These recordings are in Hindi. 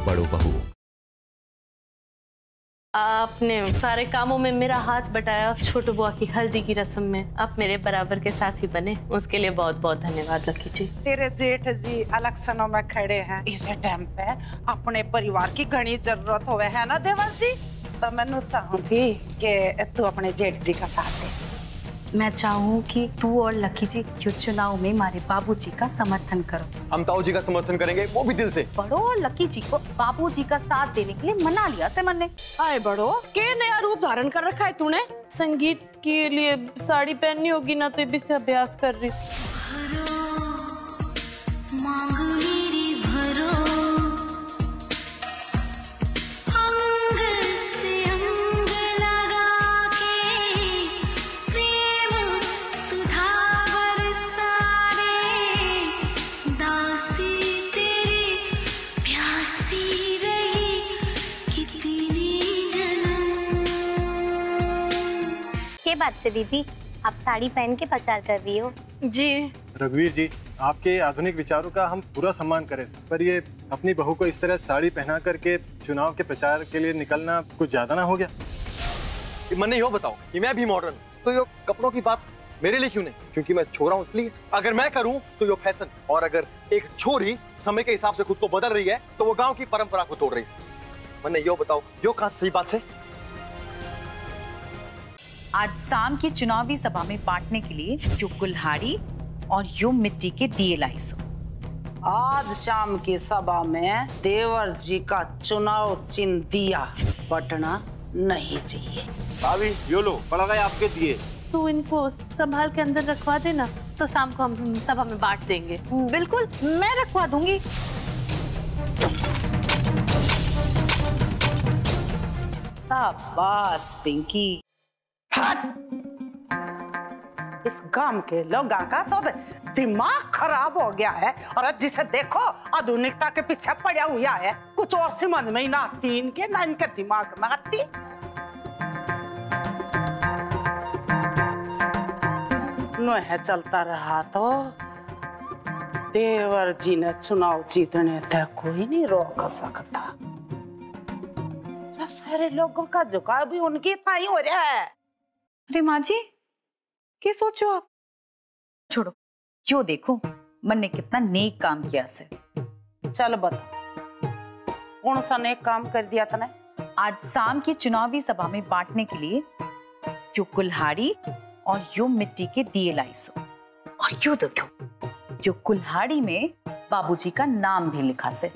बड़ो बहू। आपने सारे कामों में मेरा हाथ बटाया, छोटू बुआ की हल्दी की रस्म में आप मेरे बराबर के साथी बने, उसके लिए बहुत बहुत धन्यवाद लकी जी। तेरे जेठ जी इलेक्शनों में खड़े हैं, इस टाइम पे अपने परिवार की घनी जरूरत होवे है ना देवर जी, तो मैं चाहूंगी कि तू अपने जेठ जी का साथ दे। मैं चाहूँ कि तू और लकी जी जो चुनाव में हमारे बाबूजी का समर्थन करो। हम ताऊ जी का समर्थन करेंगे, वो भी दिल से। बड़ो और लकी जी को बाबूजी का साथ देने के लिए मना लिया से मन ने। आए बड़ो, के नया रूप धारण कर रखा है तूने? संगीत के लिए साड़ी पहननी होगी ना, तो भी से अभ्यास कर रही। बात से दीदी, आप साड़ी पहन के प्रचार कर रही हो? जी रघुवीर जी, आपके आधुनिक विचारों का हम पूरा सम्मान करें, पर ये अपनी बहू को इस तरह साड़ी पहना करके चुनाव के प्रचार के लिए निकलना कुछ ज्यादा ना हो गया? मन ने यो बताओ कि मैं भी मॉडर्न, तो यो कपड़ों की बात मेरे लिए क्यों नहीं? क्योंकि मैं छोरा हूँ इसलिए। अगर मैं करूँ तो यो फैशन, और अगर एक छोरी समय के हिसाब से खुद को बदल रही है तो वो गाँव की परंपरा को तोड़ रही है। मन ने यो बताओ, यो कहाँ सही बात है? आज शाम की चुनावी सभा में बांटने के लिए जो कुल्हाड़ी और यो मिट्टी के दिए लाई सो। आज शाम की सभा में देवर जी का चुनाव चिन्ह दिया बटना नहीं चाहिए। भाभी यो लो, पड़ गए आपके दिए। तू इनको संभाल के अंदर रखवा देना, तो शाम को हम सभा में बांट देंगे। बिल्कुल, मैं रखवा दूंगी। शाबाश पिंकी। इस गांव के लोगों का तो दिमाग खराब हो गया है, और जिसे देखो आधुनिकता के पीछे पड़ा हुआ है, कुछ और समझ में ही ना आती इनके, ना इनके दिमाग में आती। है चलता रहा तो देवर जी ने चुनाव जीतने तक कोई नहीं रोक सकता। सारे लोगों का झुकाव भी उनकी ताई हो रहा है। अरे माँ जी, क्या सोचो आप? छोड़ो, यो देखो मन ने कितना नेक काम किया से। चल बता, कौन सा नेक काम कर दिया तने? आज शाम की चुनावी सभा में बांटने के लिए यो कुल्हाड़ी और यो मिट्टी के दिए लाई सो। और यो देखो, जो कुल्हाड़ी में बाबूजी का नाम भी लिखा से।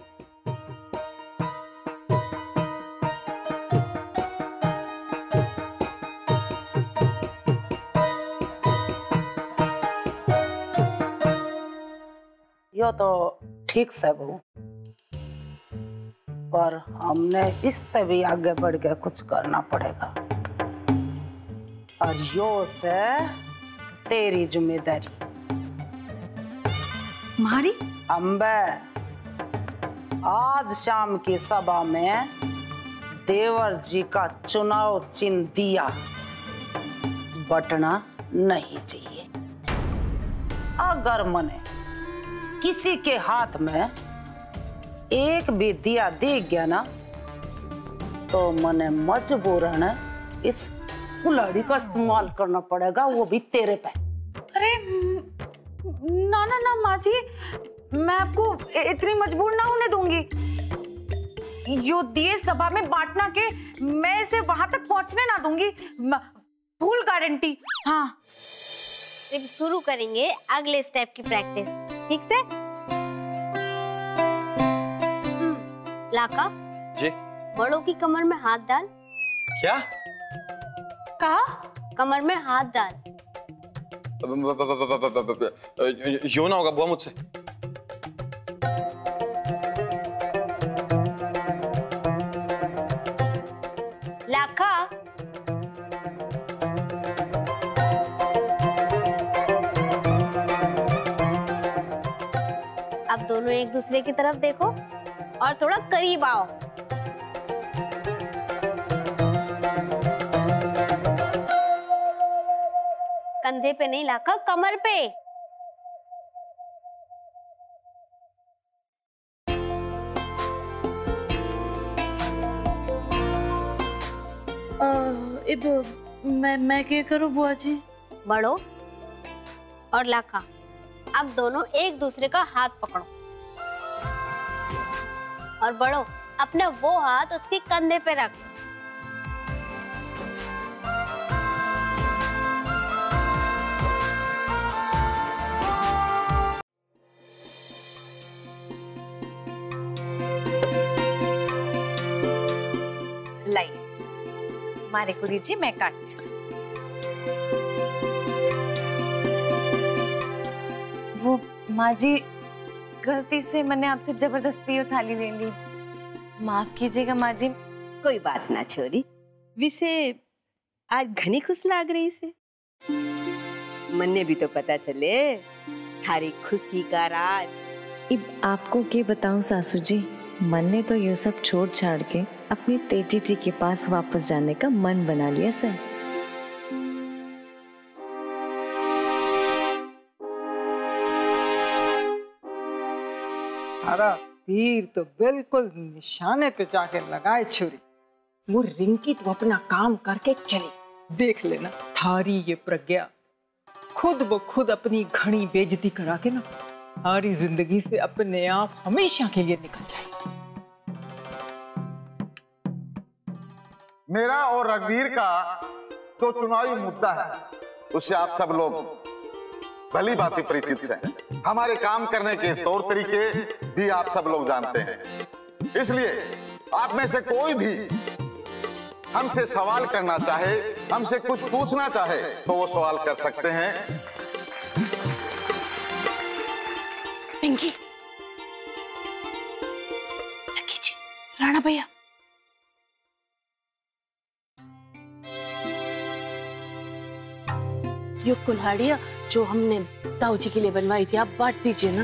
यो तो ठीक से बहू, पर हमने इस तभी आगे बढ़ के कुछ करना पड़ेगा, और यो से तेरी जिम्मेदारी। हमारी? अम्बे, आज शाम की सभा में देवर जी का चुनाव चिन्ह दिया बटना नहीं चाहिए। अगर मने किसी के हाथ में एक भी दिया दिख गया ना, तो मने मजबूरन इस कुल्हाड़ी का इस्तेमाल करना पड़ेगा, वो भी तेरे पे। अरे ना ना ना माँ जी, मैं आपको इतनी मजबूर ना होने दूंगी। यो दिए सभा में बांटना के मैं इसे वहां तक पहुंचने ना दूंगी, फुल गारंटी। हाँ, अब शुरू करेंगे अगले स्टेप की प्रैक्टिस, ठीक से? लाका जी, बड़ों की कमर में हाथ डाल। क्या कहा? कमर में हाथ डाल। यो ना होगा बुआ मुझसे। लाका, अब दोनों एक दूसरे की तरफ देखो और थोड़ा करीब आओ। कंधे पे नहीं लाका, कमर पे। मैं क्या करूं बुआ जी? बड़ो और लाखा, अब दोनों एक दूसरे का हाथ पकड़ो और बड़ो अपना वो हाथ उसके कंधे पे रख। लाइए मारे को दीजिए, मैं काटती हूँ। वो माँ जी, गलती से मैंने आपसे जबरदस्ती वो थाली ले ली, माफ कीजिएगा माँ जी। कोई बात ना छोरी, विसे आज घनी खुश लाग रही से। मन्ने भी तो पता चले थारी खुशी का राज। अब आपको क्या बताऊं सासू जी, मन ने तो ये सब छोड़ छाड़ के अपनी तेजी जी के पास वापस जाने का मन बना लिया सर। अरे तीर तो बिल्कुल निशाने पे जाके लगाए छुरी। वो रिंकी तो अपना काम करके चली, देख लेना थारी ये प्रज्ञा खुद ब खुद अपनी घनी बेइज्जती करा के ना सारी जिंदगी से अपने आप हमेशा के लिए निकल जाएगी। मेरा और रघुवीर का जो चुनावी मुद्दा है उससे आप सब लोग भली भांति परिचित हैं। हमारे काम करने के तौर तरीके भी आप सब लोग जानते हैं, इसलिए आप में से कोई भी हमसे सवाल करना चाहे, हमसे कुछ पूछना चाहे तो वो सवाल कर सकते हैं। पिंकी, राणा भैया, ये कुल्हाड़ियाँ जो हमने ताऊ जी के लिए बनवाई थी, आप बांट दीजिए ना।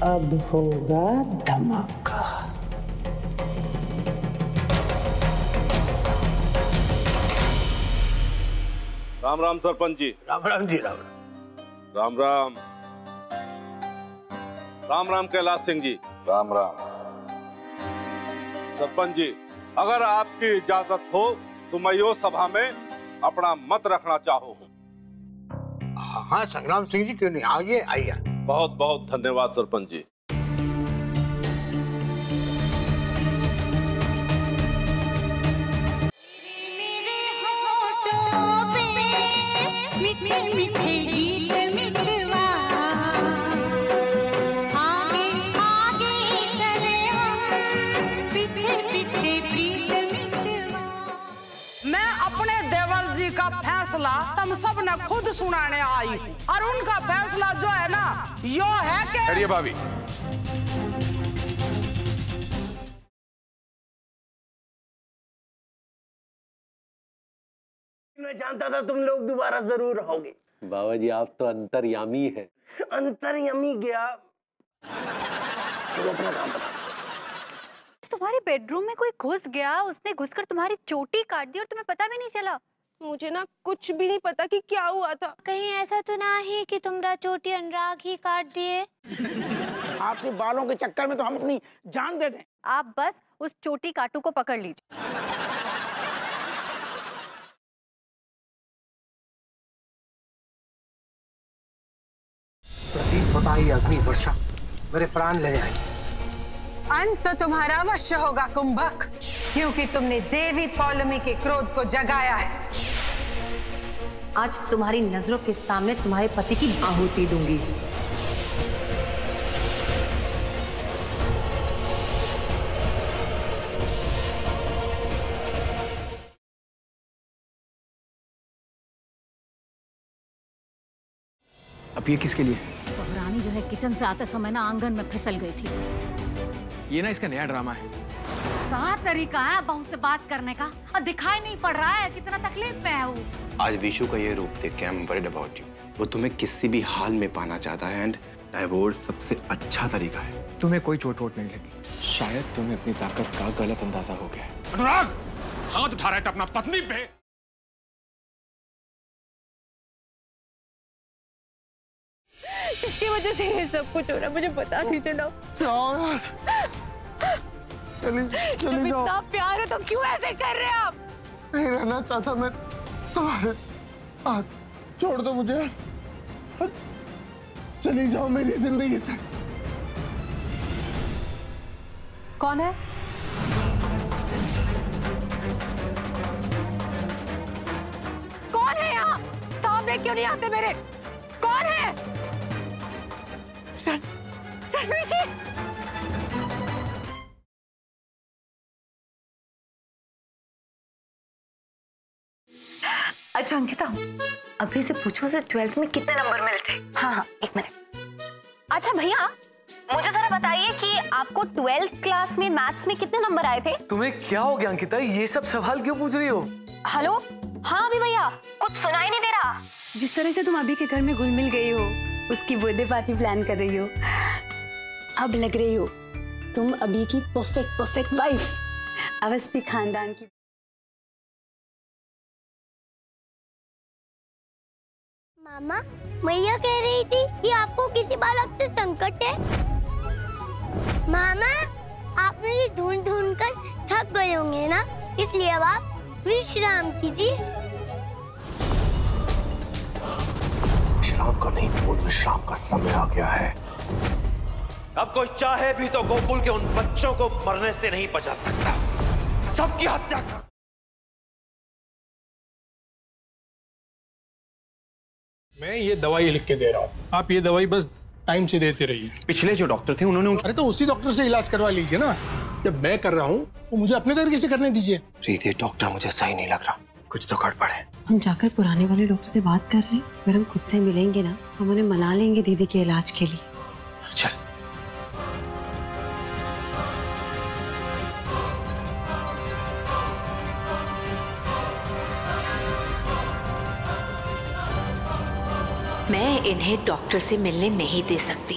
अब होगा धमाका। राम राम सरपंच जी। राम राम जी। राम राम राम। राम राम कैलाश सिंह जी। राम राम। सरपंच जी, अगर आपकी इजाजत हो तो मैं यो सभा में अपना मत रखना चाहूँ। हाँ संग्राम सिंह जी, क्यों नहीं, आइए आइए। बहुत बहुत धन्यवाद सरपंच जी। फैसला तुम सब ने खुद सुनाने आई और उनका फैसला जो है ना यो है कि अरे भाभी, मैं जानता था तुम लोग दोबारा जरूर आओगे। बाबा जी आप तो अंतर्यामी हैं। अंतर्यामी गया तो अपना काम बता। तुम्हारे बेडरूम में कोई घुस गया, उसने घुसकर तुम्हारी चोटी काट दी और तुम्हें पता भी नहीं चला। मुझे ना कुछ भी नहीं पता कि क्या हुआ था। कहीं ऐसा तो ना ही कि तुमरा चोटी अनुराग ही काट दिए। आपके बालों के चक्कर में तो हम अपनी जान दे दें। आप बस उस चोटी काटू को पकड़ लीजिए। प्रतीत होता ही अग्नि वर्षा मेरे प्राण ले आई। अंत तुम्हारा अवश्य होगा कुंभक, क्योंकि तुमने देवी पौलमी के क्रोध को जगाया है। आज तुम्हारी नजरों के सामने तुम्हारे पति की आहुति दूंगी। अब ये किसके लिए? तो रानी जो है किचन से आते समय ना आंगन में फिसल गई थी। ये ना इसका नया ड्रामा है। क्या तरीका है बहू से बात करने का, और दिखाई नहीं पड़ रहा है कितना तकलीफ में है वो। आज विशु का ये रूप देख के I am worried about you. वो तुम्हें किसी भी हाल में पाना चाहता है एंड डाइवोर्स सबसे अच्छा तरीका है। तुम्हें कोई चोट वोट नहीं लगी, शायद तुम्हें अपनी ताकत का गलत अंदाजा हो गया। अनुराग, हाथ उठा रहे थे अपना पत्नी पे। इसकी वजह से ये सब कुछ हो रहा है, मुझे बता दीजिए ना। चली जाओ। इतना प्यार है तो क्यों ऐसे कर रहे हैं आप? नहीं रहना चाहता मैं तुम्हारे साथ, छोड़ दो मुझे, चली जाओ मेरी जिंदगी से। कौन है? कौन है यहाँ? सामने क्यों नहीं आते मेरे? कौन है? रणवीर जी! अच्छा अंकिता, अभी से पूछो उसे 12th में कितने नंबर मिले थे? हाँ, एक मिनट। अच्छा भैया, मुझे जरा बताइए कि आपको 12th क्लास में मैथ्स में कितने नंबर आए थे? तुम्हें क्या हो गया अंकिता, ये सब सवाल क्यों पूछ रही हो? हेलो, हाँ अभी भैया, कुछ सुनाई नहीं दे रहा। जिस तरह से तुम अभी के घर में घुल मिल गई हो, उसकी बर्थडे पार्टी प्लान कर रही हो, अब लग रही हो तुम अभी की परफेक्ट वाइफ, अवस्थी खानदान की। मामा, मैया कह रही थी कि आपको किसी बालक से संकट है। मामा, आप मुझे ढूंढ कर थक गए होंगे ना, इसलिए अब आप विश्राम कीजिए। विश्राम का नहीं, पूर्ण विश्राम का समय आ गया है। अब कोई चाहे भी तो गोकुल के उन बच्चों को मरने से नहीं बचा सकता। सबकी हत्या कर। मैं ये दवाई लिख के दे रहा हूँ, आप ये दवाई बस टाइम से देते रहिए। पिछले जो डॉक्टर थे उन्होंने, अरे तो उसी डॉक्टर से इलाज करवा लीजिए ना। जब मैं कर रहा हूँ तो मुझे अपने तरीके से करने दीजिए। ये डॉक्टर मुझे सही नहीं लग रहा, कुछ तो गड़बड़ है। हम जाकर पुराने वाले डॉक्टर से बात कर लें, अगर हम खुद से मिलेंगे ना, हम उन्हें मना लेंगे दीदी के इलाज के लिए। चल। मैं इन्हें डॉक्टर से मिलने नहीं दे सकती।